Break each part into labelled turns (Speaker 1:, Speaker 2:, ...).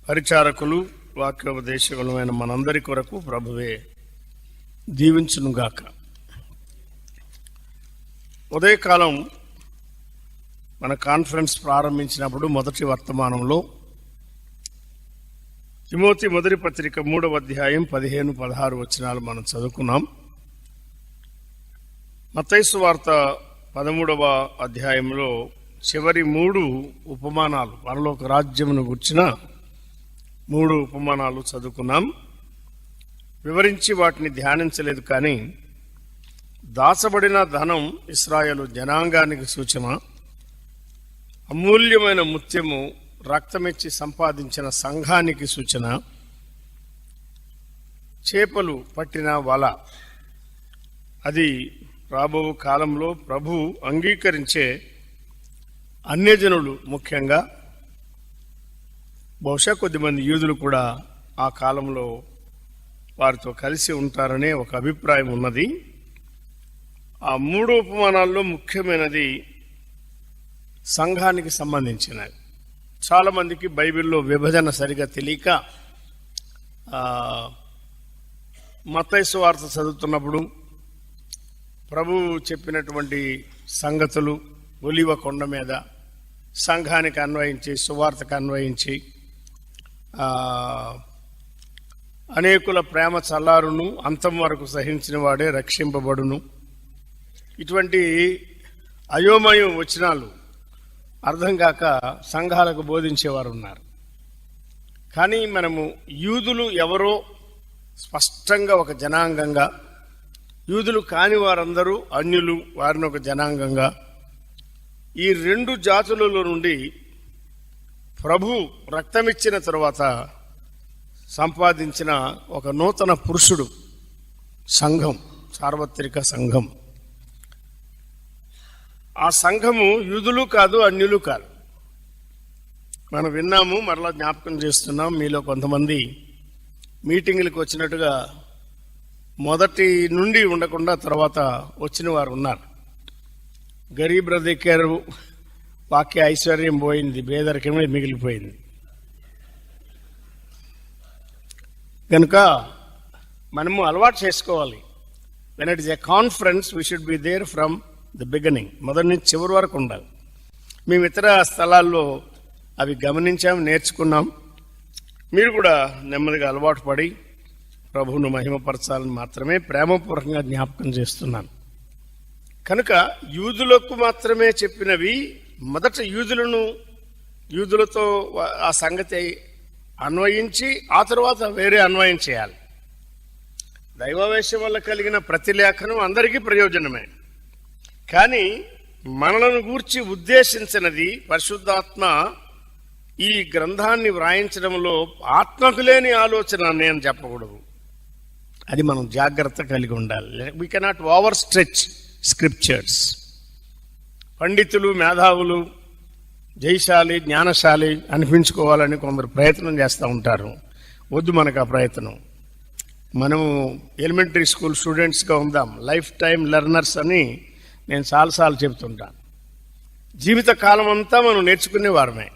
Speaker 1: పరిచారకులు వాక్యోపదేశకులమైన మనందరి కొరకు ప్రభువే దీవించునుగాక. ఉదయకాలం మన కాన్ఫరెన్స్ ప్రారంభించినప్పుడు మొదటి వర్తమానంలో తిమోతి మొదటి పత్రిక 3వ అధ్యాయం 15-16 వచనాలు మనం చదువుకున్నాం. మత్తయి సువార్త 13వ అధ్యాయంలో చివరి 3 ఉపమానాలు, పరలోక రాజ్యమును గుర్చిన 3 ఉపమానాలు చదువుకున్నాం. వివరించి వాటిని ధ్యానించలేదు. కానీ దాచబడిన ధనం ఇశ్రాయేలు జనాంగానికి సూచన, అమూల్యమైన ముత్యము రక్తమిచ్చి సంపాదించిన సంఘానికి సూచన, చేపలు పట్టిన వల అది రాబో కాలంలో ప్రభు అంగీకరించే అన్యజనులు, ముఖ్యంగా బహుశా కొద్దిమంది యూదులు కూడా ఆ కాలంలో వారితో కలిసి ఉంటారనే ఒక అభిప్రాయం ఉన్నది. ఆ 3 ఉపమానాల్లో ముఖ్యమైనది సంఘానికి సంబంధించినది. చాలామందికి బైబిల్లో విభజన సరిగా తెలియక మత్తయి సువార్త చదువుతున్నప్పుడు ప్రభువు చెప్పినటువంటి సంగతులు ఒలివ కొండ మీద సంఘానికి అన్వయించి, సువార్తకు అన్వయించి, అనేకుల ప్రేమ చల్లారును, అంతం వరకు సహించిన వాడే రక్షింపబడును, ఇటువంటి అయోమయం వచనాలు అర్థం కాక సంఘాలకు బోధించేవారు ఉన్నారు. కానీ మనము యూదులు ఎవరో స్పష్టంగా ఒక జనాంగంగా, యూదులు కాని వారందరూ అన్యులు, వారిని ఒక జనాంగంగా, ఈ 2 జాతులలో నుండి ప్రభు రక్తమిచ్చిన తరువాత సంపాదించిన ఒక నూతన పురుషుడు సంఘం, సార్వత్రిక సంఘం. ఆ సంఘము యూదులు కాదు, అన్యులు కాదు. మనం విన్నాము, మరలా జ్ఞాపకం చేస్తున్నాం. మీలో కొంతమంది మీటింగులకు వచ్చినట్టుగా మొదటి నుండి ఉండకుండా తర్వాత వచ్చిన వారు ఉన్నారు. గరీబ్ రథికారు వాక్య ఐశ్వర్యం పోయింది, పేదరికమే మిగిలిపోయింది. కనుక మనము అలవాటు చేసుకోవాలి. When it is a conference we should be there from the beginning. మొదటి నుంచి చివరి వరకు ఉండాలి. మేము ఇతర స్థలాల్లో అవి గమనించాం, నేర్చుకున్నాం. మీరు కూడా నెమ్మదిగా అలవాటు పడి ప్రభువును మహిమపరచాలని మాత్రమే ప్రేమపూర్వకంగా జ్ఞాపకం చేస్తున్నాను. కనుక యూదులకు మాత్రమే చెప్పినవి మొదట యూదులతో ఆ సంగతి అన్వయించి ఆ తర్వాత వేరే అన్వయం చేయాలి. దైవావేశం వల్ల కలిగిన ప్రతి లేఖనం అందరికీ ప్రయోజనమే. కానీ మనలను గూర్చి ఉద్దేశించినది పరిశుద్ధాత్మ ఈ గ్రంథాన్ని వ్రాయించడంలో ఆత్మకు లేని ఆలోచన నేను చెప్పకూడదు. అది మనం జాగ్రత్త కలిగి ఉండాలి. We cannot over stretch scriptures. పండితులు, మేధావులు, జయశాలి, జ్ఞానశాలి అనిపించుకోవాలని కొందరు ప్రయత్నం చేస్తూ ఉంటారు. వద్దు మనకు ఆ ప్రయత్నం. మనము ఎలిమెంటరీ స్కూల్ స్టూడెంట్స్గా ఉందాం, లైఫ్ టైం లెర్నర్స్ అని నేను చాలాసార్లు చెబుతుంటాను. జీవిత కాలం అంతా మనం నేర్చుకునే వారమే.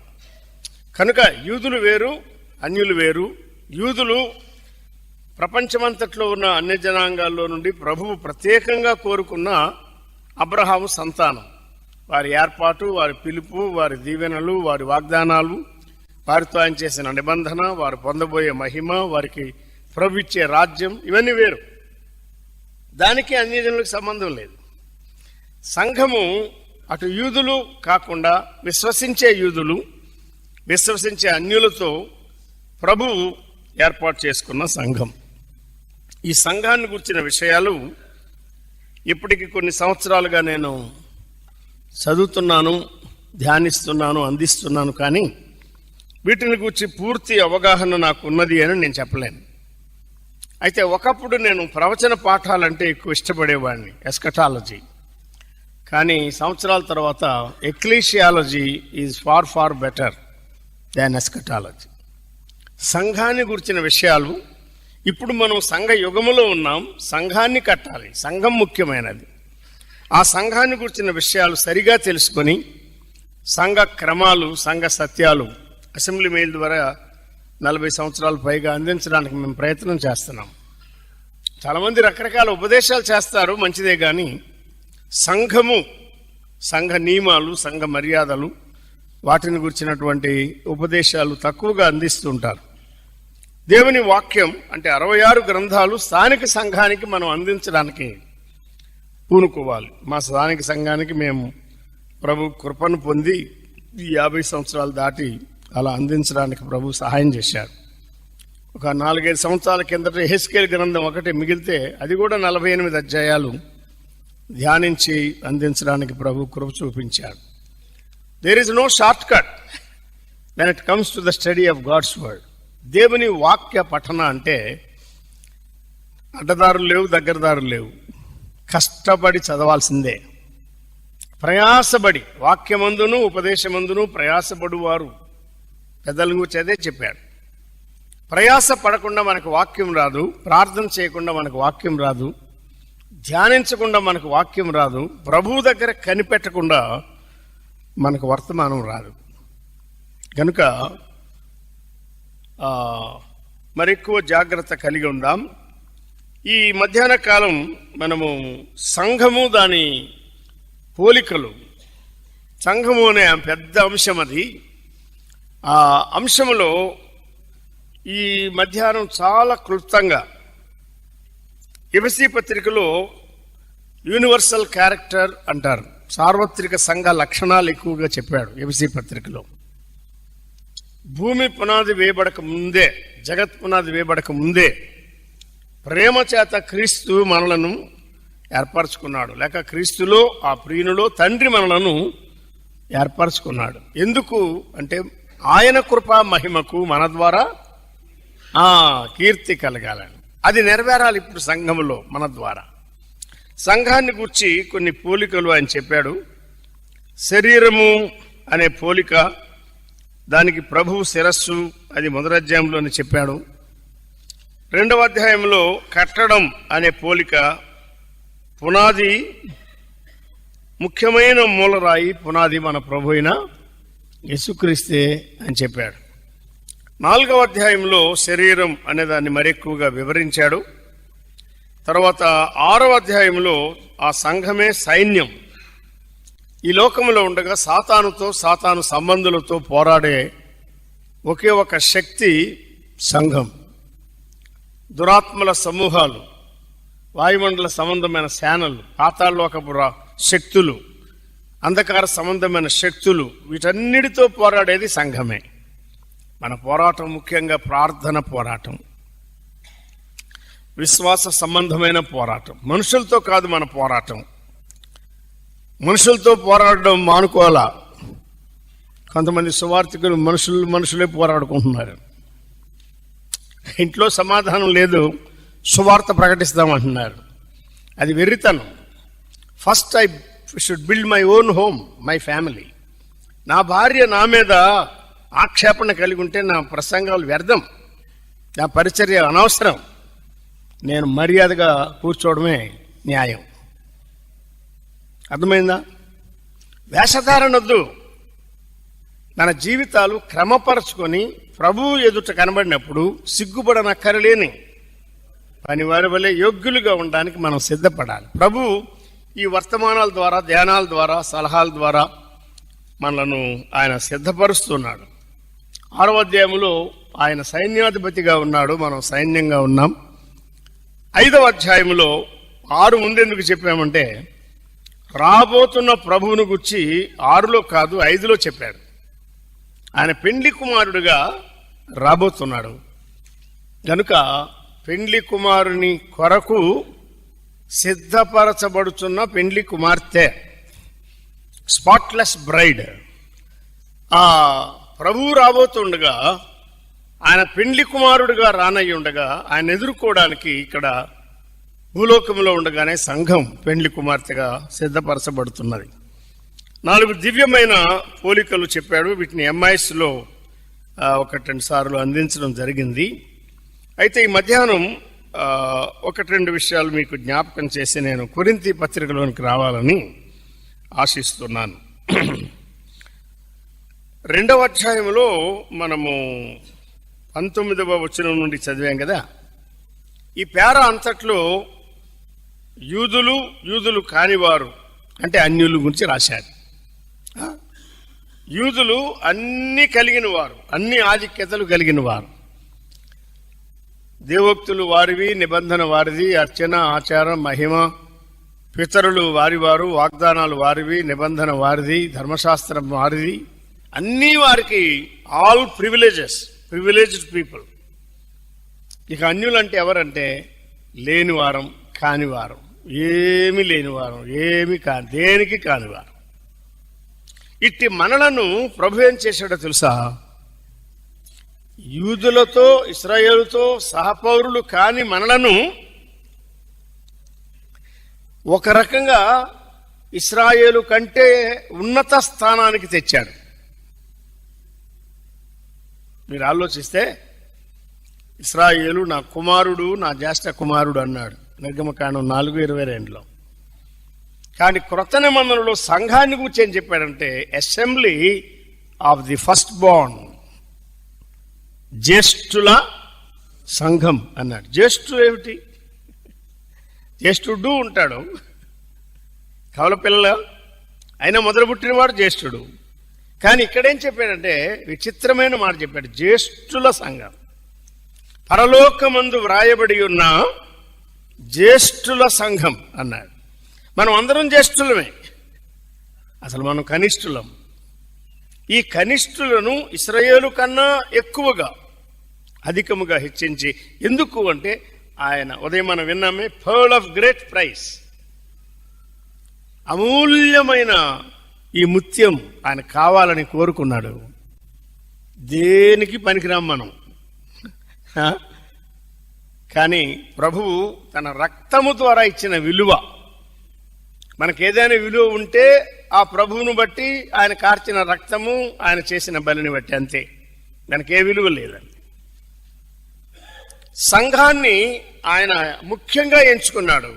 Speaker 1: కనుక యూదులు వేరు, అన్యులు వేరు. యూదులు ప్రపంచమంతట్లో ఉన్న అన్య జనాంగాల్లో నుండి ప్రభువు ప్రత్యేకంగా కోరుకున్న అబ్రహాము సంతానం. వారి ఏర్పాటు, వారి పిలుపు, వారి దీవెనలు, వారి వాగ్దానాలు, వారితో ఆయన చేసిన నిబంధన, వారు పొందబోయే మహిమ, వారికి ప్రభు ఇచ్చే రాజ్యం, ఇవన్నీ వేరు. దానికి అన్యజనులకు సంబంధం లేదు. సంఘము అటు యూదులు కాకుండా విశ్వసించే యూదులు, విశ్వసించే అన్యులతో ప్రభువు ఏర్పాటు చేసుకున్న సంఘం. ఈ సంఘాన్ని గురించిన విషయాలు ఇప్పటికి కొన్ని సంవత్సరాలుగా నేను చదువుతున్నాను, ధ్యానిస్తున్నాను, అందిస్తున్నాను. కానీ వీటిని గురించి పూర్తి అవగాహన నాకు ఉన్నది అని నేను చెప్పలేను. అయితే ఒకప్పుడు నేను ప్రవచన పాఠాలంటే ఎక్కువ ఇష్టపడేవాడిని, ఎస్కటాలజీ. కానీ సంవత్సరాల తర్వాత ecclesiology is far far better than eschatology. సంఘాన్ని గురించిన విషయాలు, ఇప్పుడు మనం సంఘ యుగములో ఉన్నాం, సంఘాన్ని కట్టాలి, సంఘం ముఖ్యమైనది. ఆ సంఘాన్ని గురించిన విషయాలు సరిగా తెలుసుకొని సంఘ క్రమాలు, సంఘ సత్యాలు అసెంబ్లీ మెయిల్ ద్వారా 40 సంవత్సరాలు పైగా అందించడానికి మేము ప్రయత్నం చేస్తున్నాం. చాలామంది రకరకాల ఉపదేశాలు చేస్తారు, మంచిదే, కానీ సంఘము, సంఘ నియమాలు, సంఘ మర్యాదలు, వాటిని గురించినటువంటి ఉపదేశాలు తక్కువగా అందిస్తుంటారు. దేవుని వాక్యం అంటే 66 గ్రంథాలు స్థానిక సంఘానికి మనం అందించడానికి పూనుకోవాలి. మా స్థానిక సంఘానికి మేము ప్రభు కృపను పొంది ఈ 50 సంవత్సరాలు దాటి అలా అందించడానికి ప్రభు సహాయం చేశారు. ఒక 4-5 సంవత్సరాల కిందట యెహెజ్కేలు గ్రంథం ఒకటి మిగిలితే అది కూడా 48 అధ్యాయాలు ధ్యానించి అందించడానికి ప్రభు కృప చూపించాడు. There is no short cut when it comes to the study of God's word. దేవుని వాక్య పఠన అంటే అడ్డదారులు లేవు, దగ్గరదారులు లేవు, కష్టపడి చదవాల్సిందే. ప్రయాసపడి, వాక్యమందును ఉపదేశమందును ప్రయాసపడువారు, పెద్దల గురించి అదే చెప్పాడు. ప్రయాస పడకుండా మనకు వాక్యం రాదు, ప్రార్థన చేయకుండా మనకు వాక్యం రాదు, ధ్యానించకుండా మనకు వాక్యం రాదు, ప్రభువు దగ్గర కనిపెట్టకుండా మనకు వర్తమానం రాదు. కనుక మరెక్కువ జాగ్రత్త కలిగి ఉందాం. ఈ మధ్యాహ్న కాలం మనము సంఘము, దాని పోలికలు, సంఘము అనే పెద్ద అంశం అది. ఆ అంశంలో ఈ మధ్యాహ్నం చాలా క్లుప్తంగా ఎఫెసీ పత్రికలో యూనివర్సల్ క్యారెక్టర్ అంటారు, సార్వత్రిక సంఘ లక్షణాలు ఎక్కువగా చెప్పాడు ఎఫెసీ పత్రికలో. భూమి పునాది వేయబడక ముందే, జగత్ పునాది వేయబడక ముందే ప్రేమ చేత క్రీస్తు మనలను ఏర్పరచుకున్నాడు, లేక క్రీస్తులో, ఆ ప్రియునిలో తండ్రి మనలను ఏర్పరచుకున్నాడు. ఎందుకు అంటే ఆయన కృపా మహిమకు మన ద్వారా కీర్తి కలగాలని. అది నెరవేరాలి ఇప్పుడు సంఘములో మన ద్వారా. సంఘాన్ని గురించి కొన్ని పోలికలు ఆయన చెప్పాడు. శరీరము అనే పోలిక, దానికి ప్రభువు శిరస్సు, అది 1వ అధ్యాయంలోనే చెప్పాడు. 2వ అధ్యాయంలో కట్టడం అనే పోలిక, పునాది, ముఖ్యమైన మూలరాయి పునాది మన ప్రభు అయిన యేసుక్రీస్తే అని చెప్పాడు. 4వ అధ్యాయంలో శరీరం అనే దాన్ని మరెక్కువగా వివరించాడు. తర్వాత 6వ అధ్యాయంలో ఆ సంఘమే సైన్యం. ఈ లోకంలో ఉండగా సాతానుతో, సాతాను సంబంధులతో పోరాడే ఒకే ఒక శక్తి సంఘం. దురాత్మల సమూహాలు, వాయుమండల సంబంధమైన సేనలు, పాతాళలోకపు శక్తులు, అంధకార సంబంధమైన శక్తులు, వీటన్నిటితో పోరాడేది సంఘమే. మన పోరాటం ముఖ్యంగా ప్రార్థన పోరాటం, విశ్వాస సంబంధమైన పోరాటం. మనుషులతో కాదు మన పోరాటం. మనుషులతో పోరాడడం మానుకోవాలా. కొంతమంది సువార్థికులు మనుషులే పోరాడుకుంటున్నారు. ఇంట్లో సమాధానం లేదు, సువార్త ప్రకటిస్తామంటున్నారు. అది వెర్రితనం. First I should build my own home, my family. నా భార్య నా మీద ఆక్షేపణ కలిగి ఉంటే నా ప్రసంగాలు వ్యర్థం, నా పరిచర్య అనవసరం. నేను మర్యాదగా కూర్చోవడమే న్యాయం. అర్థమైందా? వేషధారణొద్దు. మన జీవితాలు క్రమపరచుకొని ప్రభువు ఎదుట కనబడినప్పుడు సిగ్గుపడనక్కరలేని పనివారి వలె యోగ్యులుగా ఉండడానికి మనం సిద్ధపడాలి. ప్రభు ఈ వర్తమానాల ద్వారా, ధ్యానాల ద్వారా, సలహాల ద్వారా మనలను ఆయన సిద్ధపరుస్తున్నాడు. 6వ అధ్యాయంలో ఆయన సైన్యాధిపతిగా ఉన్నాడు, మనం సైన్యంగా ఉన్నాం. 5వ అధ్యాయంలో 6 ముందెందుకు చెప్పామంటే రాబోతున్న ప్రభువును గురించి 6లో కాదు 5లో చెప్పాడు. ఆయన పెండ్లి కుమారుడుగా రాబోతున్నాడు. కనుక పెండ్లి కుమారుని కొరకు సిద్ధపరచబడుతున్న పెండ్లి కుమార్తె, స్పాట్లెస్ బ్రైడ్. ఆ ప్రభువు రాబోతుండగా, ఆయన పెండ్లి కుమారుడుగా రానయ్యి ఉండగా, ఆయన ఎదుర్కోవడానికి ఇక్కడ భూలోకంలో ఉండగానే సంఘం పెండ్లి కుమార్తెగా సిద్ధపరచబడుతున్నది. 4 దివ్యమైన పోలికలు చెప్పాడు. వీటిని ఎంఐఎస్లో 1-2 సార్లు అందించడం జరిగింది. అయితే ఈ మధ్యాహ్నం 1-2 విషయాలు మీకు జ్ఞాపకం చేసి నేను కొరింథీ పత్రికలోనికి రావాలని ఆశిస్తున్నాను. 2వ అధ్యాయంలో మనము 19వ వచనం నుండి చదివాం కదా. ఈ పేర అంతట్లో యూదులు కానివారు అంటే అన్యుల గురించి రాశారు. యూదులు అన్ని కలిగిన వారు, అన్ని ఆధిక్యతలు కలిగిన వారు. దేవోక్తులు వారివి, నిబంధన వారిది, అర్చన, ఆచారం, మహిమ, పితరులు వారు, వాగ్దానాలు వారివి, నిబంధన వారిది, ధర్మశాస్త్రం వారిది, అన్నీ వారికి. All privileged people. ఇక అన్యులంటే ఎవరంటే లేనివారం, కానివారం, ఏమి లేనివారం, ఏమి కాని, దేనికి కానివారం. ఇట్టి మనలను ప్రభు ఏం చేశాడో తెలుసా? యూదులతో, ఇశ్రాయేలుతో సహపౌరులు కాని మనలను ఒక రకంగా ఇశ్రాయేలు కంటే ఉన్నత స్థానానికి తెచ్చాడు. మీరు ఆలోచిస్తే ఇశ్రాయేలు నా కుమారుడు, నా జ్యేష్ఠ కుమారుడు అన్నాడు నిర్గమకాండం 4:22. కానీ క్రొత్త నిబంధనలో సంఘాన్ని గురించి ఏం చెప్పాడంటే assembly of the first born, జ్యేష్ఠుల సంఘం అన్నాడు. జ్యేష్ఠుడు ఏమిటి? జ్యేష్ఠుడు ఉంటాడు, కవల పిల్లలు అయినా మొదలు పుట్టినవాడు జ్యేష్ఠుడు. కానీ ఇక్కడేం చెప్పాడంటే విచిత్రమైన మాట చెప్పాడు, జ్యేష్ఠుల సంఘం. పరలోకమందు వ్రాయబడి ఉన్న జ్యేష్ఠుల సంఘం అన్నాడు. మనం అందరం జ్యేష్ఠులమే, అసలు మనం కనిష్ఠులం. ఈ కనిష్ఠులను ఇశ్రాయేలు కన్నా ఎక్కువగా, అధికముగా హెచ్చించి, ఎందుకు అంటే ఆయన ఉదయం మనం విన్నామే, పర్ల్ ఆఫ్ గ్రేట్ ప్రైస్, అమూల్యమైన ఈ ముత్యం ఆయన కావాలని కోరుకున్నాడు. దేనికి పనికిరాం మనం, కానీ ప్రభువు తన రక్తము ద్వారా ఇచ్చిన విలువ, మనకేదైనా విలువ ఉంటే ఆ ప్రభువును బట్టి, ఆయన కార్చిన రక్తము, ఆయన చేసిన బలిని బట్టి, అంతే. దానికి ఏ విలువ లేదండి. సంఘాన్ని ఆయన ముఖ్యంగా ఎంచుకున్నాడు.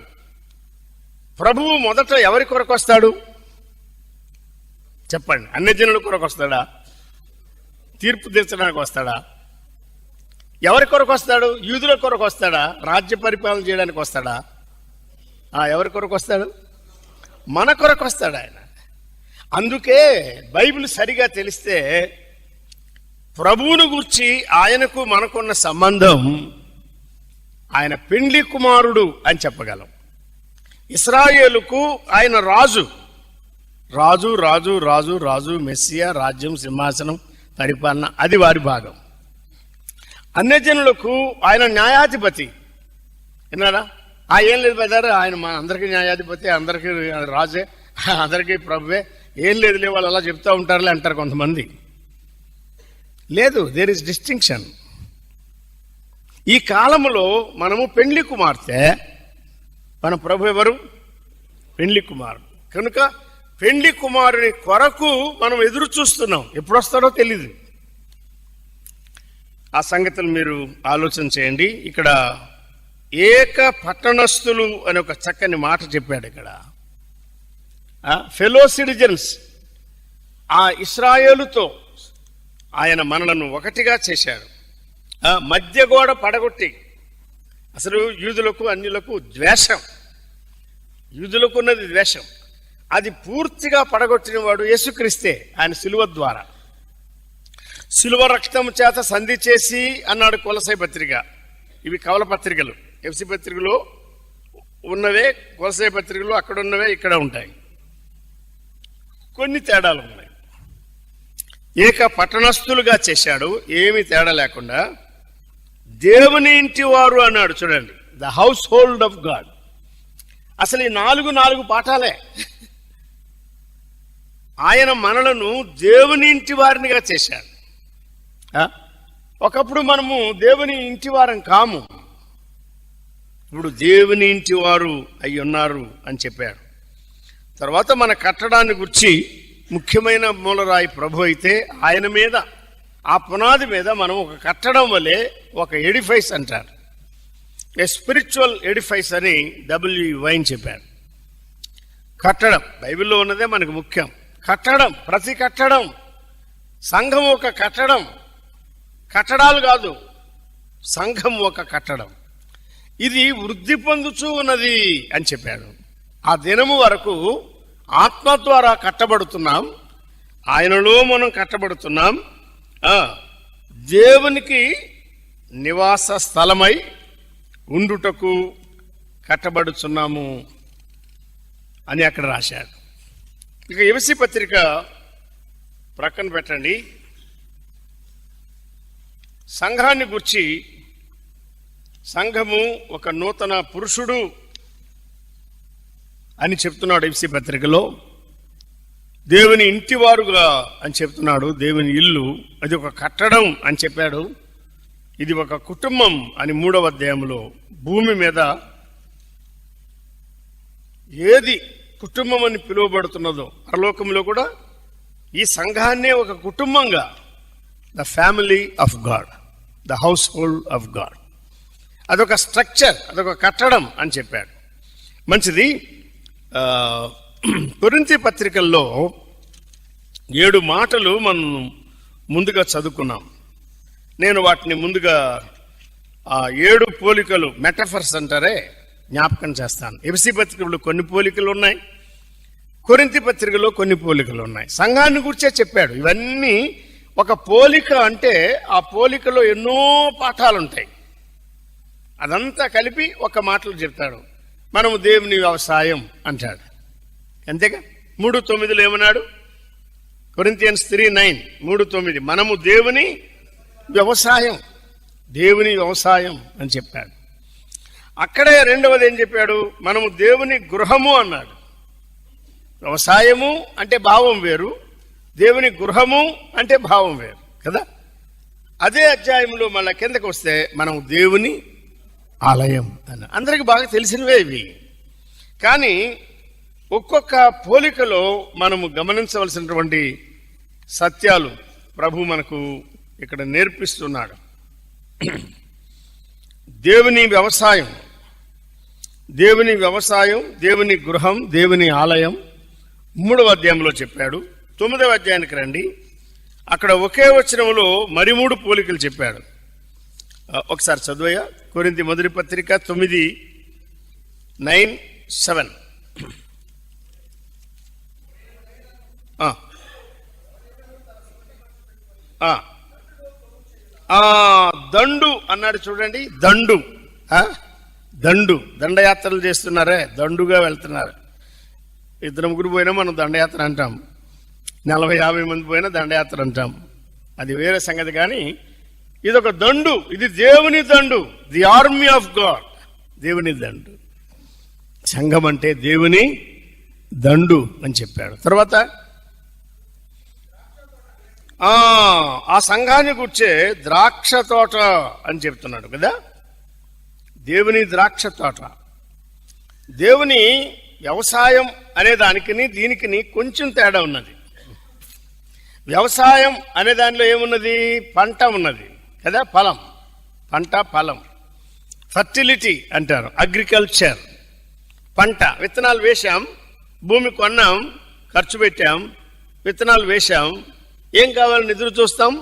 Speaker 1: ప్రభువు మొదట ఎవరి కొరకు వస్తాడు చెప్పండి? అన్యజనుల కొరకు వస్తాడా? తీర్పు తీర్చడానికి వస్తాడా? ఎవరి కొరకు వస్తాడు? యూదుల కొరకు వస్తాడా? రాజ్య పరిపాలన చేయడానికి వస్తాడా? ఎవరి కొరకు వస్తాడు? మన కొరకు వస్తాడు ఆయన. అందుకే బైబిల్ సరిగా తెలిస్తే ప్రభువును గూర్చి ఆయనకు మనకున్న సంబంధం, ఆయన పెండ్లి కుమారుడు అని చెప్పగలం. ఇశ్రాయేలుకు ఆయన రాజు, రాజు రాజు రాజు రాజు మెస్సియా, రాజ్యం, సింహాసనం, పరిపాలన, అది వారి భాగం. అన్యజనులకు ఆయన న్యాయాధిపతి. విన్నారా? ఏం లేదు బదారు, ఆయన మా అందరికీ న్యాయాధిపతి, అందరికీ రాజే, అందరికీ ప్రభువే, ఏం లేదులే వాళ్ళు అలా చెప్తూ ఉంటారులే అంటారు కొంతమంది. లేదు, దేర్ ఇస్ డిస్టింక్షన్. ఈ కాలంలో మనము పెండ్లి కుమార్తె, మన ప్రభు ఎవరు? పెండ్లి కుమారుడు. కనుక పెండ్లి కుమారుని కొరకు మనం ఎదురు చూస్తున్నాం. ఎప్పుడు వస్తాడో తెలీదు. ఆ సంగతులు మీరు ఆలోచన చేయండి. ఇక్కడ ఏక పట్టణస్థులు అని ఒక చక్కని మాట చెప్పాడు. ఇక్కడ ఫెలో సిటిజన్స్, ఆ ఇశ్రాయేలుతో ఆయన మనలను ఒకటిగా చేశాడు. మధ్య గోడ పడగొట్టి, అసలు యూదులకు అన్యులకు ద్వేషం, యూదులకు ఉన్నది ద్వేషం, అది పూర్తిగా పడగొట్టిన వాడు యేసుక్రీస్తే. ఆయన శిలువ ద్వారా, శిలువ రక్తం చేత సంధి చేసి అన్నాడు కొలసై పత్రిక. ఇవి కవల పత్రికలు. ఎఫ్సి పత్రికలో ఉన్నవే, కొలసై పత్రికలో అక్కడ ఉన్నవే ఇక్కడ ఉంటాయి. కొన్ని తేడాలు ఉన్నాయి. ఏక పట్టణస్థులుగా చేశాడు, ఏమి తేడా లేకుండా. దేవుని ఇంటి వారు అన్నాడు. చూడండి, the house hold of God. అసలు ఈ నాలుగు పాఠాలే. ఆయన మనలను దేవుని ఇంటి వారినిగా చేశాడు. ఒకప్పుడు మనము దేవుని ఇంటి వారం కాము, ఇప్పుడు దేవుని ఇంటి వారు అయి ఉన్నారు అని చెప్పాడు. తర్వాత మన కట్టడాన్ని గురించి ముఖ్యమైన మూలరాయి ప్రభు అయితే, ఆయన మీద, ఆ పునాది మీద మనం ఒక కట్టడం వలె ఒక ఎడిఫైస్ అంటారు, ఏ స్పిరిచువల్ ఎడిఫైస్ అని W. వైన్ చెప్పారు. కట్టడం బైబిల్లో ఉన్నదే మనకు ముఖ్యం. కట్టడం, ప్రతి కట్టడం, సంఘం ఒక కట్టడం. కట్టడాలు కాదు, సంఘం ఒక కట్టడం. ఇది వృద్ధి పొందుచూ ఉన్నది అని చెప్పాడు. ఆ దినము వరకు ఆత్మ ద్వారా కట్టబడుతున్నాం, ఆయనలో మనం కట్టబడుతున్నాం, దేవునికి నివాస స్థలమై ఉండుటకు కట్టబడుతున్నాము అని అక్కడ రాశాడు. ఇక ఎఫెసీ పత్రిక ప్రక్కన పెట్టండి. సంఘాన్ని గురించి, సంఘము ఒక నూతన పురుషుడు అని చెప్తున్నాడు ఎఫెసీ పత్రికలో. దేవుని ఇంటివారుగా అని చెప్తున్నాడు. దేవుని ఇల్లు అది ఒక కట్టడం అని చెప్పాడు. ఇది ఒక కుటుంబం అని 3వ అధ్యాయంలో. భూమి మీద ఏది కుటుంబం అని పిలువబడుతున్నదో పరలోకంలో కూడా ఈ సంఘాన్నే ఒక కుటుంబంగా, the family of God, the house hold of God, అదొక స్ట్రక్చర్, అదొక కట్టడం అని చెప్పాడు. మంచిది. కొరింథీ పత్రికల్లో 7 మాటలు మనం ముందుగా చదువుకున్నాం. నేను వాటిని ముందుగా 7 పోలికలు, మెటఫర్స్ అంటారే, జ్ఞాపకం చేస్తాను. ఎఫెసీ పత్రికలో కొన్ని పోలికలు ఉన్నాయి, కొరింథీ పత్రికలో కొన్ని పోలికలు ఉన్నాయి. సంఘాన్ని గురించే చెప్పాడు. ఇవన్నీ ఒక పోలిక అంటే ఆ పోలికలో ఎన్నో పాఠాలు ఉంటాయి. అదంతా కలిపి ఒక మాటలు చెప్తాడు. మనము దేవుని వ్యవసాయం అంటాడు, అంతేగా. 3:9 ఏమన్నాడు? కొరింథియన్స్ 3:9, 3:9 మనము దేవుని వ్యవసాయం, దేవుని వ్యవసాయం అని చెప్పాడు. అక్కడే రెండవది ఏం చెప్పాడు? మనము దేవుని గృహము అన్నాడు. వ్యవసాయము అంటే భావం వేరు, దేవుని గృహము అంటే భావం వేరు కదా. అదే అధ్యాయంలో మళ్ళా కిందకు వస్తే మనం దేవుని ఆలయం అన్న. అందరికి బాగా తెలిసినవే ఇవి. కానీ ఒక్కొక్క పోలికలో మనము గమనించవలసినటువంటి సత్యాలు ప్రభు మనకు ఇక్కడ నేర్పిస్తున్నాడు. దేవుని వ్యవసాయం, దేవుని వ్యవసాయం, దేవుని గృహం, దేవుని ఆలయం 3వ అధ్యాయంలో చెప్పాడు. 9వ అధ్యాయానికి రండి. అక్కడ ఒకే వచనంలో మరి 3 పోలికలు చెప్పాడు. ఒకసారి చదువయ్యా. కొరింథీ మొదటి పత్రిక 9:9-7. దండు అన్నాడు చూడండి. దండు, దండయాత్రలు చేస్తున్నారే, దండుగా వెళ్తున్నారు. 2-3 పోయినా మనం దండయాత్ర అంటాం, 40-50 మంది పోయినా దండయాత్ర అంటాం, అది వేరే సంగతి. కానీ ఇదొక దండు, ఇది దేవుని దండు, ది ఆర్మీ ఆఫ్ గాడ్, దేవుని దండు. సంఘం అంటే దేవుని దండు అని చెప్పాడు. తర్వాత ఆ సంఘాన్ని కూర్చే ద్రాక్ష తోట అని చెప్తున్నాడు కదా. దేవుని ద్రాక్ష తోట. దేవుని వ్యవసాయం అనే దానికి దీనికి కొంచెం తేడా ఉన్నది. వ్యవసాయం అనే దానిలో ఏమున్నది? పంట ఉన్నది కదా, ఫలం, పంట, ఫలం, ఫర్టిలిటీ అంటారు, అగ్రికల్చర్. పంట, విత్తనాలు వేశాం, భూమి కొన్నాం, ఖర్చు పెట్టాం, విత్తనాలు వేశాం, ఏం కావాలని ఎదురు చూస్తాం?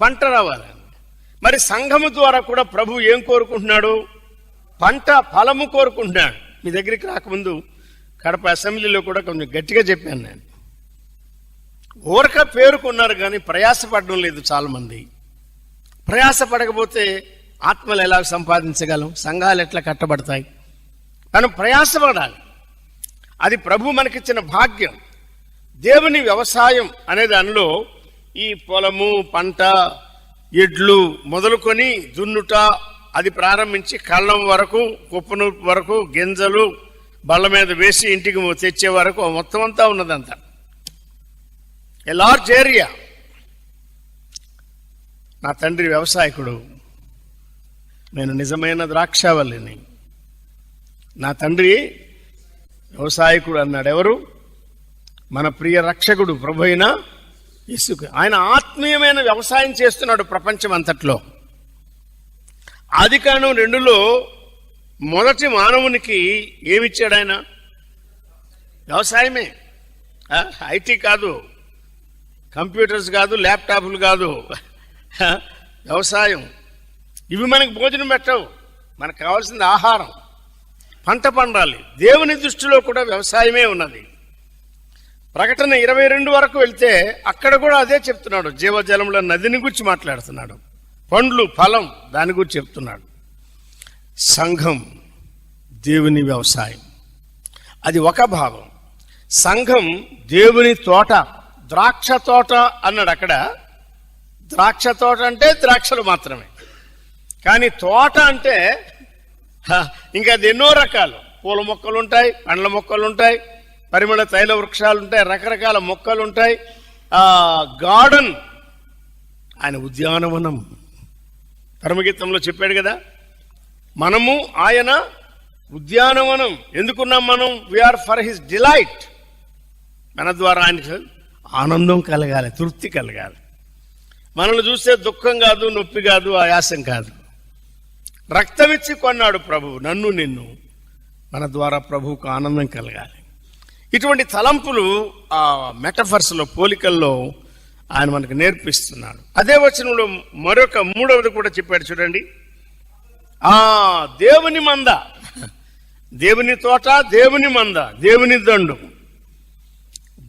Speaker 1: పంట రావాలని. మరి సంఘము ద్వారా కూడా ప్రభు ఏం కోరుకుంటున్నాడు? పంట, ఫలము కోరుకుంటున్నాడు. మీ దగ్గరికి రాకముందు కడప అసెంబ్లీలో కూడా కొంచెం గట్టిగా చెప్పాను నేను. ఊరక పేరుకున్నారు కానీ ప్రయాసపడడం లేదు చాలా మంది. ప్రయాసపడకపోతే ఆత్మలు ఎలా సంపాదించగలం? సంఘాలు ఎట్లా కట్టబడతాయి? మనం ప్రయాసపడాలి. అది ప్రభు మనకిచ్చిన భాగ్యం. దేవుని వ్యవసాయం అనే దానిలో ఈ పొలము, పంట, ఎడ్లు మొదలుకొని దున్నుట, అది ప్రారంభించి కళ్ళం వరకు, కుప్పను వరకు, గింజలు బళ్ళ మీద వేసి ఇంటికి తెచ్చే వరకు మొత్తం అంతా ఉన్నదంతా. A large area. నా తండ్రి వ్యవసాయకుడు, నేను నిజమైన ద్రాక్షావల్లిని. నా తండ్రి వ్యవసాయకుడు అన్నాడు. ఎవరు? మన ప్రియ రక్షకుడు ప్రభు అయిన యేసు. ఆయన ఆత్మీయమైన వ్యవసాయం చేస్తున్నాడు ప్రపంచం అంతట్లో. ఆదికాండం 2లో మొదటి మానవునికి ఏమిచ్చాడు ఆయన? వ్యవసాయమే. ఐటీ కాదు, కంప్యూటర్స్ కాదు, ల్యాప్టాప్లు కాదు, వ్యవసాయం, ఇవి మనకు భోజనం పెట్టవు. మనకు కావాల్సింది ఆహారం, పంట పండాలి. దేవుని దృష్టిలో కూడా వ్యవసాయమే ఉన్నది. ప్రకటన 22 వరకు వెళ్తే అక్కడ కూడా అదే చెప్తున్నాడు. జీవజలముల నదిని గురించి మాట్లాడుతున్నాడు. పండ్లు, ఫలం, దాని గురించి చెప్తున్నాడు. సంఘం దేవుని వ్యవసాయం, అది ఒక భాగం. సంఘం దేవుని తోట, ద్రాక్ష తోట అన్నాడు. అక్కడ ద్రాక్ష తోట అంటే ద్రాక్షలు మాత్రమే, కానీ తోట అంటే ఇంకా అది ఎన్నో రకాలు. పూల మొక్కలు ఉంటాయి, పండ్ల మొక్కలు ఉంటాయి, పరిమళ తైల వృక్షాలు ఉంటాయి, రకరకాల మొక్కలు ఉంటాయి. గార్డెన్, ఆయన ఉద్యానవనం. పరమగీతంలో చెప్పాడు కదా, మనము ఆయన ఉద్యానవనం. ఎందుకున్నాం మనం? We are for his delight. మన ద్వారా ఆయనకు ఆనందం కలగాలి, తృప్తి కలగాలి. మనల్ని చూస్తే దుఃఖం కాదు, నొప్పి కాదు, ఆయాసం కాదు. రక్తమిచ్చి కొన్నాడు ప్రభువు నన్ను నిన్ను. మన ద్వారా ప్రభువుకు ఆనందం కలగాలి. ఇటువంటి తలంపులు ఆ మెటఫర్స్లో, పోలికల్లో ఆయన మనకు నేర్పిస్తున్నాడు. అదే వచనంలో మరొక మూడవది కూడా చెప్పాడు చూడండి. దేవుని మంద, దేవుని తోట, దేవుని మంద, దేవుని దండు,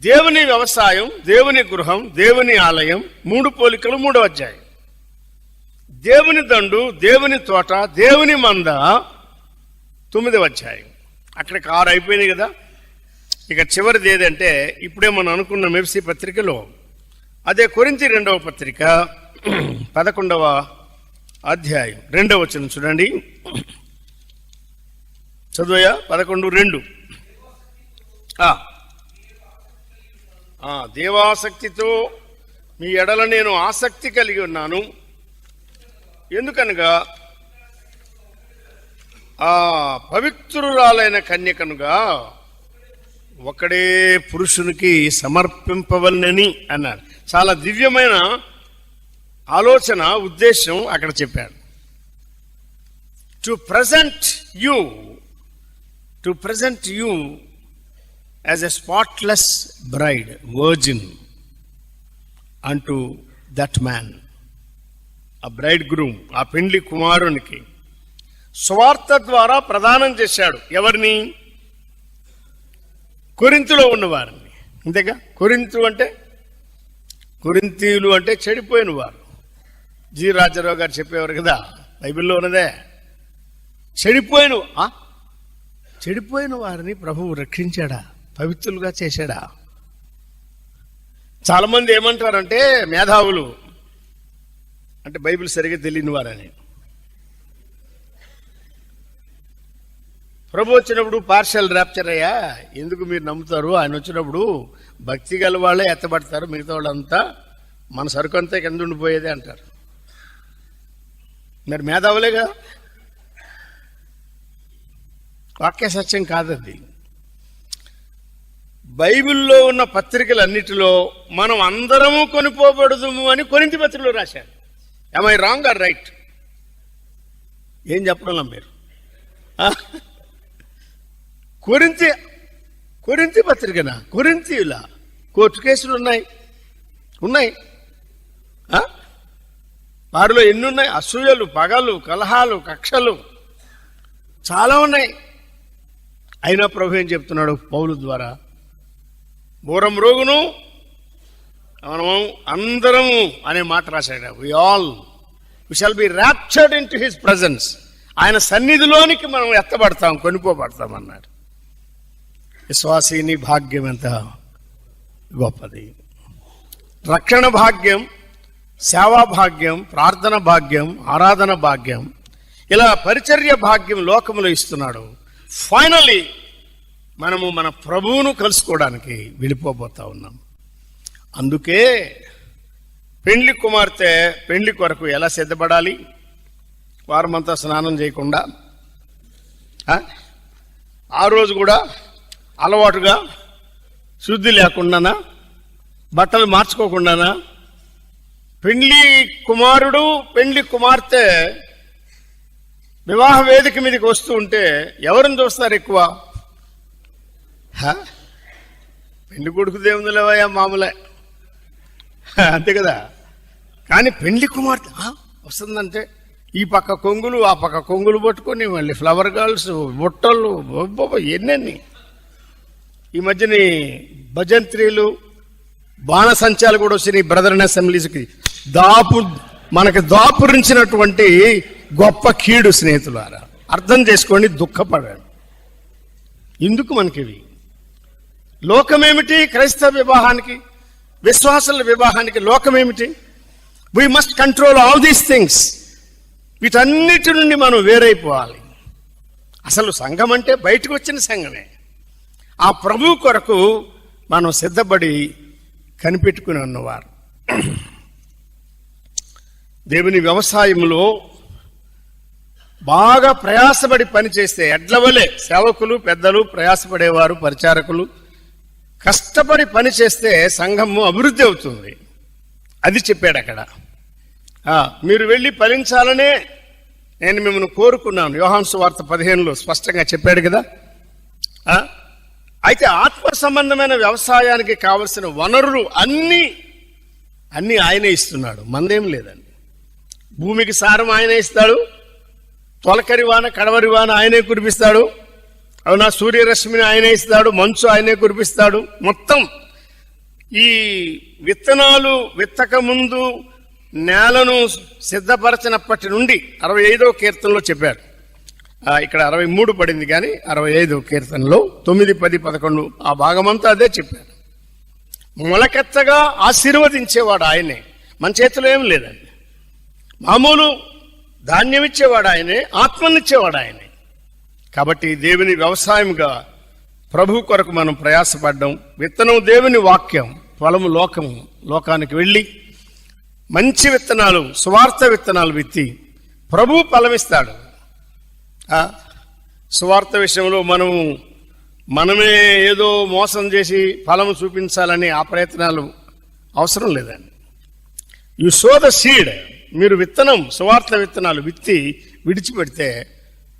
Speaker 1: దేవుని వ్యవసాయం, దేవుని గృహం, దేవుని ఆలయం. 3 పోలికలు 3వ అధ్యాయం. దేవుని దండు, దేవుని తోట, దేవుని మంద 9వ అధ్యాయం. అక్కడికి 6 అయిపోయినాయి కదా. ఇక చివరిది ఏదంటే ఇప్పుడే మనం అనుకున్న ఎఫెసీ పత్రికలో అదే కొరింథీ 2వ పత్రిక 11వ అధ్యాయం 2వ వచనం చూడండి. చదువయ్యా 11:2. దేవాసక్తితో మీ ఎడల నేను ఆసక్తి కలిగి ఉన్నాను. ఎందుకనగా పవిత్రురాలైన కన్యకనుగా ఒకడే పురుషునికి సమర్పింపవలనని అన్నాడు. చాలా దివ్యమైన ఆలోచన, ఉద్దేశం అక్కడ చెప్పాడు. To present you as a spotless braid, virgin అంటూ దట్ మ్యాన్, ఆ బ్రైడ్ గ్రూమ్, ఆ పెండ్లి కుమారునికి సువార్త ద్వారా ప్రదానం చేశాడు. ఎవరిని? కొరింథీలో ఉన్నవారిని. అంతేగా. కొరింథీయులు అంటే చెడిపోయిన వారు. జి రాజారావు గారు చెప్పేవారు కదా, బైబిల్లో ఉన్నదే. చెడిపోయిన వారిని ప్రభువు రక్షించాడా, పవిత్రులుగా చేశాడా? చాలా మంది ఏమంటారంటే మేధావులు అంటే బైబిల్ సరిగా తెలియని వారని. ప్రభు వచ్చినప్పుడు పార్షల్ ర్యాప్చర్ అయ్యా, ఎందుకు మీరు నమ్ముతారు? ఆయన వచ్చినప్పుడు భక్తి గల వాళ్ళే ఎత్తబడతారు, మిగతా వాళ్ళంతా మన సరుకు అంతా కింద ఉండిపోయేదే అంటారు. మరి మేధావులేగా. వాక్య సత్యం కాదది. బైబిల్లో ఉన్న పత్రికలన్నిటిలో మనం అందరము కొనిపోబడదుము అని కొరింథీ పత్రికలో రాశాడు. am I wrong or right? ఏం చెప్పడం మీరు? కొరింథీ పత్రికనా? కొరింథీయుల కోర్టు కేసులు ఉన్నాయి. వారిలో ఎన్ని ఉన్నాయి? అసూయలు, పగలు, కలహాలు, కక్షలు చాలా ఉన్నాయి. అయినా ప్రభు ఏం చెప్తున్నాడు పౌలు ద్వారా? బూరం రోగును మనము అందరము అనే మాట రాశాడు. we shall be raptured into his presence. ఆయన సన్నిధిలోనికి మనం ఎత్తబడతాం, కొనిపోబడతాం అన్నాడు. విశ్వాసీని భాగ్యం ఎంత గొప్పది! రక్షణ భాగ్యం, సేవా భాగ్యం, ప్రార్థన భాగ్యం, ఆరాధన భాగ్యం, ఇలా పరిచర్య భాగ్యం లోకములో ఇస్తున్నాడు. ఫైనల్లీ మనము మన ప్రభువును కలుసుకోవడానికి వెళ్ళిపోబోతా ఉన్నాం. అందుకే పెండ్లి కుమార్తె పెండ్లి కొరకు ఎలా సిద్ధపడాలి? వారమంతా స్నానం చేయకుండా, ఆ రోజు కూడా అలవాటుగా శుద్ధి లేకుండానా, బట్టలు మార్చుకోకుండానా, పెండ్లి కుమారుడు పెండ్లి కుమార్తె వివాహ వేదిక మీదకి వస్తూ ఉంటే ఎవరిని చూస్తారు ఎక్కువ? పెండ్లి కొడుకు దేవుని లేవయ్యా, మామూలే, అంతే కదా. కానీ పెండ్లి కుమార్తె వస్తుందంటే ఈ పక్క కొంగులు ఆ పక్క కొంగులు పట్టుకొని మళ్ళీ ఫ్లవర్ గర్ల్స్, బుట్టలు, ఎన్నెన్ని. ఈ మధ్యని భజంత్రీలు, బాణసంచాలు కూడా వచ్చినాయి బ్రదర్ అసెంబ్లీస్కి. మనకి దాపురించినటువంటి గొప్ప కీడు స్నేహితులారా, అర్థం చేసుకోండి, దుఃఖపడండి. ఎందుకు మనకివి? లోకమేమిటి? క్రైస్తవ వివాహానికి, విశ్వాసుల వివాహానికి లోకమేమిటి? We must control all these things. వీటన్నిటి నుండి మనం వేరైపోవాలి. అసలు సంఘం అంటే బయటకు వచ్చిన సంఘమే. ఆ ప్రభు కొరకు మనం సిద్ధపడి కనిపెట్టుకుని ఉన్నవారు. దేవుని వ్యవసాయంలో బాగా ప్రయాసపడి పనిచేస్తే ఎడ్లవలే సేవకులు, పెద్దలు ప్రయాసపడేవారు, పరిచారకులు కష్టపడి పనిచేస్తే సంఘము అభివృద్ధి అవుతుంది. అది చెప్పాడు అక్కడ. మీరు వెళ్ళి ఫలించాలనే నేను మిమ్మల్ని కోరుకున్నాను. యోహాను సువార్త 15లో స్పష్టంగా చెప్పాడు కదా. అయితే ఆత్మ సంబంధమైన వ్యవసాయానికి కావలసిన వనరులు అన్నీ ఆయనే ఇస్తున్నాడు, మందేం లేదండి. భూమికి సారం ఆయనే ఇస్తాడు, తొలకరి వాన కడవరి వాన ఆయనే కురిపిస్తాడు, అవునా, సూర్యరశ్మిని ఆయనే ఇస్తాడు, మంచు ఆయనే కురిపిస్తాడు. మొత్తం ఈ విత్తనాలు విత్తక ముందు నేలను సిద్ధపరచినప్పటి నుండి 65వ కీర్తనలో చెప్పారు. ఇక్కడ 63 పడింది, కానీ 65వ కీర్తనలో 9, 10, 11 ఆ భాగమంతా అదే చెప్పారు. మొలకెత్తగా ఆశీర్వదించేవాడు ఆయనే, మన చేతిలో ఏం లేదండి. మామూలు ధాన్యం ఇచ్చేవాడు ఆయనే, ఆత్మనిచ్చేవాడు ఆయనే. కాబట్టి దేవుని వ్యవసాయంగా ప్రభు కొరకు మనం ప్రయాసపడ్డాం. విత్తనం దేవుని వాక్యం, ఫలము లోకము. లోకానికి వెళ్ళి మంచి విత్తనాలు, సువార్త విత్తనాలు విత్తి ప్రభు ఫలమిస్తాడు. సువార్త విషయంలో మనమే ఏదో మోసం చేసి ఫలము చూపించాలని ఆ ప్రయత్నాలు అవసరం లేదండి. You so the seed. మీరు విత్తనం, సువార్త విత్తనాలు విత్తి విడిచిపెడితే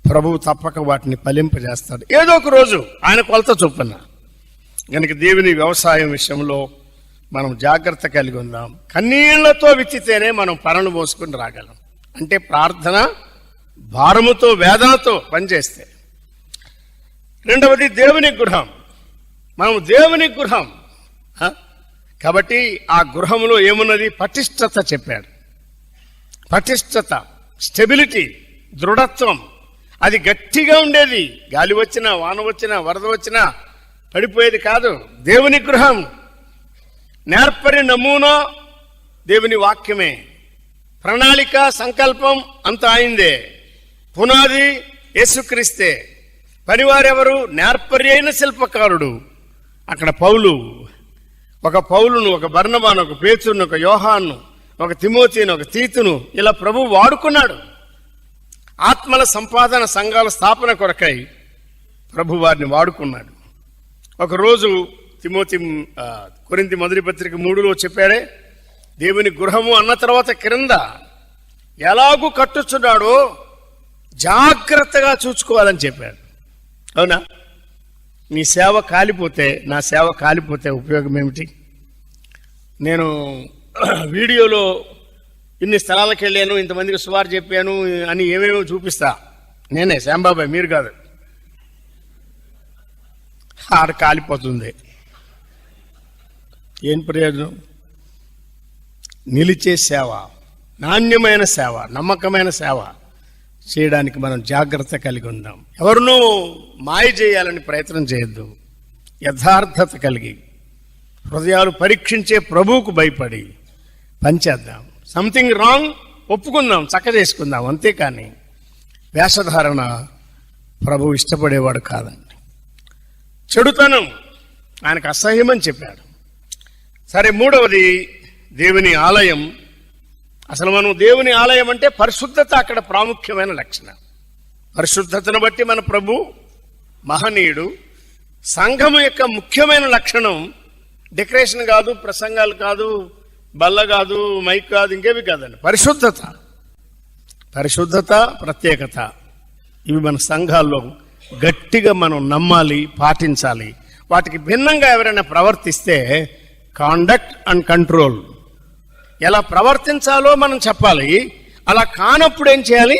Speaker 1: ప్రభువు తప్పక వాటిని ఫలింపజేస్తాడు ఏదో ఒక రోజు ఆయన కొలత చొప్పున. కనుక దేవుని వ్యవసాయం విషయంలో మనం జాగ్రత్త కలిగి ఉందాం. కన్నీళ్లతో విత్తితేనే మనం పరను మోసుకుని రాగలం. అంటే ప్రార్థన, భారముతో, వేదనతో పనిచేస్తే. రెండవది దేవుని గృహం. మనం దేవుని గృహం కాబట్టి ఆ గృహంలో ఏమున్నది? పటిష్టత చెప్పాడు. పటిష్టత, స్టెబిలిటీ, దృఢత్వం. అది గట్టిగా ఉండేది. గాలి వచ్చినా, వాన వచ్చినా, వరద వచ్చినా పడిపోయేది కాదు. దేవుని గృహం. నేర్పరి నమూనా దేవుని వాక్యమే. ప్రణాళిక, సంకల్పం అంత ఆయిందే. పునాది యేసుక్రీస్తే. పనివారెవరు? నేర్పరి అయిన శిల్పకారుడు. అక్కడ పౌలు, ఒక పౌలును, ఒక బర్నబాను, ఒక పేతురును, ఒక యోహాను, ఒక తిమోతిను, ఒక తీతును ఇలా ప్రభు వాడుకున్నాడు. ఆత్మల సంపాదన, సంఘాల స్థాపన కొరకై ప్రభు వారిని వాడుకున్నాడు. ఒకరోజు తిమోతి కొరింథీ మొదటి పత్రిక 3లో చెప్పాడే, దేవుని గృహము అన్న తర్వాత క్రింద ఎలాగూ కట్టుచున్నాడో జాగ్రత్తగా చూసుకోవాలని చెప్పాడు. అవునా? నీ సేవ కాలిపోతే, నా సేవ కాలిపోతే ఉపయోగం ఏమిటి? నేను వీడియోలో ఇన్ని స్థలాలకు వెళ్ళాను, ఇంతమందికి సువార్త చెప్పాను అని ఏమేమో చూపిస్తా. నేనే శ్యాంబాబాయ్, మీరు కాదు. ఆడ కాలిపోతుంది. ఏం ప్రయోజనం? నిలిచే సేవ, నాణ్యమైన సేవ, నమ్మకమైన సేవ చేయడానికి మనం జాగ్రత్త కలిగి ఉందాం. ఎవరినూ మాయ చేయాలని ప్రయత్నం చేయొద్దు. యథార్థత కలిగి, హృదయాలు పరీక్షించే ప్రభువుకు భయపడి పనిచేద్దాం. సంథింగ్ రాంగ్ ఒప్పుకుందాం, చక్క చేసుకుందాం. అంతేకాని వేషధారణ ప్రభు ఇష్టపడేవాడు కాదండి. చెడుతనం ఆయనకు అసహ్యమని చెప్పాడు. సరే, మూడవది దేవుని ఆలయం. అసలు మనం దేవుని ఆలయం అంటే పరిశుద్ధత అక్కడ ప్రాముఖ్యమైన లక్షణం. పరిశుద్ధతను బట్టి మన ప్రభు మహనీయుడు. సంఘము యొక్క ముఖ్యమైన లక్షణం డెకరేషన్ కాదు, ప్రసంగాలు కాదు, బల్ల కాదు, మైక్ కాదు, ఇంకేవి కాదండి. పరిశుద్ధత. పరిశుద్ధత, ప్రత్యేకత, ఇవి మన సంఘాల్లో గట్టిగా మనం నమ్మాలి, పాటించాలి. వాటికి భిన్నంగా ఎవరైనా ప్రవర్తిస్తే కాండక్ట్ అండ్ కంట్రోల్, ఎలా ప్రవర్తించాలో మనం చెప్పాలి. అలా కానప్పుడు ఏం చేయాలి?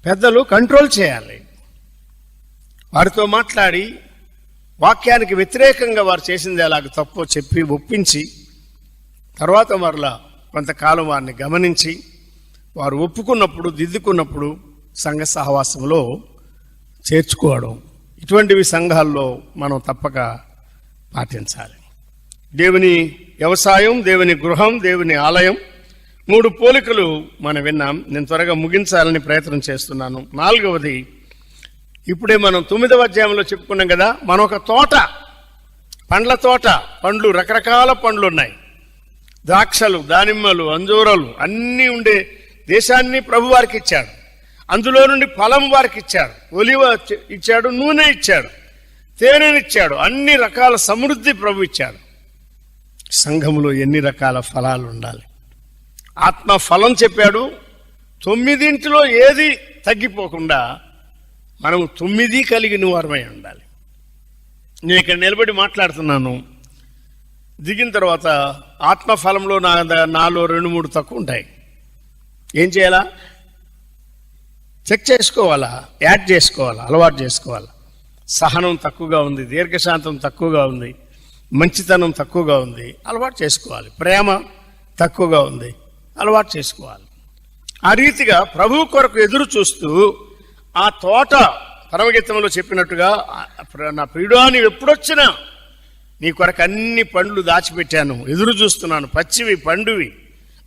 Speaker 1: పెద్దలు కంట్రోల్ చేయాలి. వారితో మాట్లాడి వాక్యానికి వ్యతిరేకంగా వారు చేసింది అలాగ తప్పో చెప్పి ఒప్పించి, తర్వాత మరలా కొంతకాలం వారిని గమనించి వారు ఒప్పుకున్నప్పుడు, దిద్దుకున్నప్పుడు సంఘ సహవాసంలో చేర్చుకోవడం, ఇటువంటివి సంఘాల్లో మనం తప్పక పాటించాలి. దేవుని వ్యవసాయం, దేవుని గృహం, దేవుని ఆలయం, 3 పోలికలు మనం విన్నాం. నేను త్వరగా ముగించాలని ప్రయత్నం చేస్తున్నాను. 4వది, ఇప్పుడే మనం 9వ అధ్యాయంలో చెప్పుకున్నాం కదా, మన ఒక తోట, పండ్ల తోట, పండ్లు, రకరకాల పండ్లు ఉన్నాయి. ద్రాక్షలు, దానిమ్మలు, అంజూరాలు అన్నీ ఉండే దేశాన్ని ప్రభు వారికి ఇచ్చాడు. అందులో నుండి ఫలం వారికి ఇచ్చాడు. ఒలివ ఇచ్చాడు, నూనె ఇచ్చాడు, తేనెనిచ్చాడు, అన్ని రకాల సమృద్ధి ప్రభు ఇచ్చాడు. సంఘములో ఎన్ని రకాల ఫలాలు ఉండాలి? ఆత్మ ఫలం చెప్పాడు. 9 ఏది తగ్గిపోకుండా మనం 9 కలిగిన వారమై ఉండాలి. నేను ఇక్కడ నిలబడి మాట్లాడుతున్నాను. దిగిన తర్వాత ఆత్మఫలంలో నాలో 2-3 తక్కువ ఉంటాయి. ఏం చేయాలా? చెక్ చేసుకోవాలా, యాడ్ చేసుకోవాలా, అలవాటు చేసుకోవాలా. సహనం తక్కువగా ఉంది, దీర్ఘశాంతం తక్కువగా ఉంది, మంచితనం తక్కువగా ఉంది, అలవాటు చేసుకోవాలి. ప్రేమ తక్కువగా ఉంది, అలవాటు చేసుకోవాలి. ఆ రీతిగా ప్రభు కొరకు ఎదురు చూస్తూ ఆ తోట పరమగీతంలో చెప్పినట్టుగా, నా ప్రియుడా నీవు ఎప్పుడొచ్చినా నీ కొరకు అన్ని పండ్లు దాచిపెట్టాను, ఎదురు చూస్తున్నాను, పచ్చివి పండువి,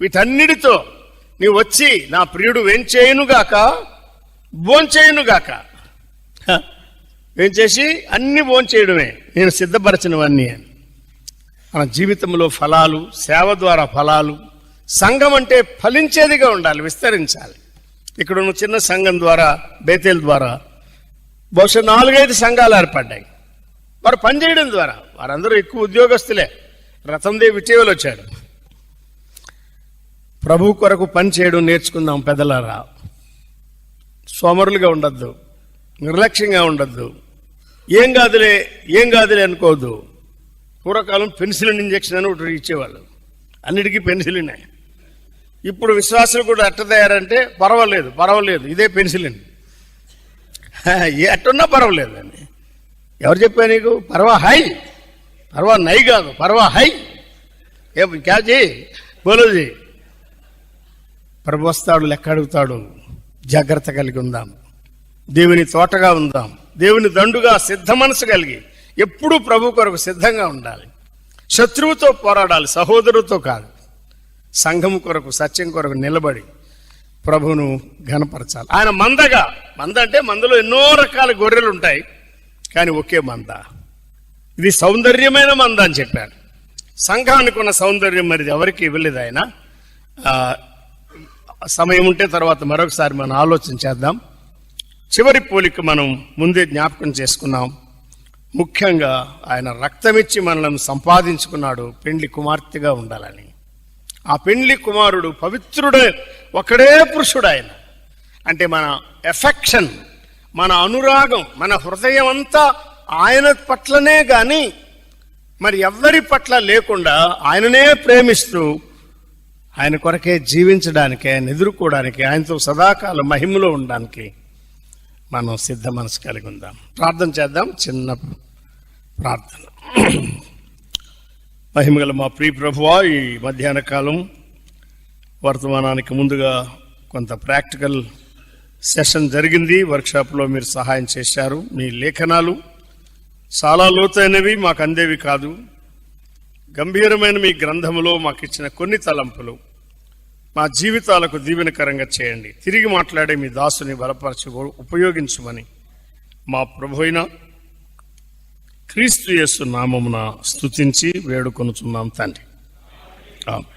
Speaker 1: వీటన్నిటితో నీవు వచ్చి నా ప్రియుడు వేంచేయునుగాక, భోంచేయునుగాక. వేంచేసి అన్ని భోంచేయడమే నేను సిద్ధపరచినవన్నీ అని. మన జీవితంలో ఫలాలు, సేవ ద్వారా ఫలాలు, సంఘం అంటే ఫలించేదిగా ఉండాలి, విస్తరించాలి. ఇక్కడ ఉన్న చిన్న సంఘం ద్వారా, బేతేల్ ద్వారా బహుశా 4-5 సంఘాలు ఏర్పడ్డాయి. వారు పనిచేయడం ద్వారా, వారందరూ ఎక్కువ ఉద్యోగస్తులే. రతందేవి ఇటీవల వచ్చాడు. ప్రభు కొరకు పని చేయడం నేర్చుకుందాం పెద్దలారా. సోమరులుగా ఉండద్దు, నిర్లక్ష్యంగా ఉండద్దు, ఏం కాదులే అనుకోవద్దు. పూర్వకాలం పెన్సిలిన్ ఇంజక్షన్ అని ఒకటి ఇచ్చేవాళ్ళు, అన్నిటికీ పెన్సిలినే. ఇప్పుడు విశ్వాసులు కూడా ఎట్ట తయారంటే పర్వాలేదు ఇదే పెన్సిలిన్, ఎట్టున్నా పర్వాలేదు అని. ఎవరు చెప్పా నీకు? పర్వా నై కాదు, పర్వా హై. క్యాజీ బోలోజీ. ప్రభు వస్తాడు, లెక్క అడుగుతాడు. జాగ్రత్త కలిగి ఉందాం, దేవుని తోటగా ఉందాం, దేవుని దండుగా సిద్ధ మనసు కలిగి ఎప్పుడూ ప్రభు కొరకు సిద్ధంగా ఉండాలి. శత్రువుతో పోరాడాలి, సహోదరుతో కాదు. సంఘము కొరకు, సత్యం కొరకు నిలబడి ప్రభువును ఘనపరచాలి. ఆయన మంద అంటే మందలో ఎన్నో రకాల గొర్రెలు ఉంటాయి, కానీ ఒకే మంద. ఇది సౌందర్యమైన మంద అని చెప్పాడు. సంఘానికి ఉన్న సౌందర్యం మరి ఎవరికి ఇవ్వలేదు ఆయన. సమయం ఉంటే తర్వాత మరొకసారి మనం ఆలోచన చేద్దాం. చివరి పోలిక మనం ముందే జ్ఞాపకం చేసుకున్నాం. ముఖ్యంగా ఆయన రక్తమిచ్చి మనల్ని సంపాదించుకున్నాడు పెండ్లి కుమార్తెగా ఉండాలని. ఆ పెండ్లి కుమారుడు పవిత్రుడే, ఒకడే పురుషుడు ఆయన. అంటే మన ఎఫెక్షన్, మన అనురాగం, మన హృదయం అంతా ఆయన పట్లనే గాని మరి ఎవ్వరి పట్ల లేకుండా ఆయననే ప్రేమిస్తూ ఆయన కొరకే జీవించడానికి, ఆయన ఎదుర్కోవడానికి, ఆయనతో సదాకాలం మహిమలో ఉండడానికి మనం సిద్ధ మనసు కలిగి ఉందాం. ప్రార్థన చేద్దాం. చిన్న ప్రార్థన. మహిమగల మా ప్రియ ప్రభువా, ఈ మధ్యాహ్న కాలం వర్తమానానికి ముందుగా కొంత ప్రాక్టికల్ సెషన్ జరిగింది. వర్క్షాప్లో మీరు సహాయం చేశారు. మీ లేఖనాలు చాలా లోతైనవి, మాకు అందేవి కాదు. గంభీరమైన మీ గ్రంథములో మాకు ఇచ్చిన కొన్ని తలంపులు మా జీవితాలకు దీవెనకరంగా చేయండి. తిరిగి మాట్లాడే మీ దాసుని బలపరచు, ఉపయోగించమని మా ప్రభువైన క్రీస్తు యేసు నామమున స్తుతించి వేడుకొనుచున్నాం తండ్రి. ఆమేన్.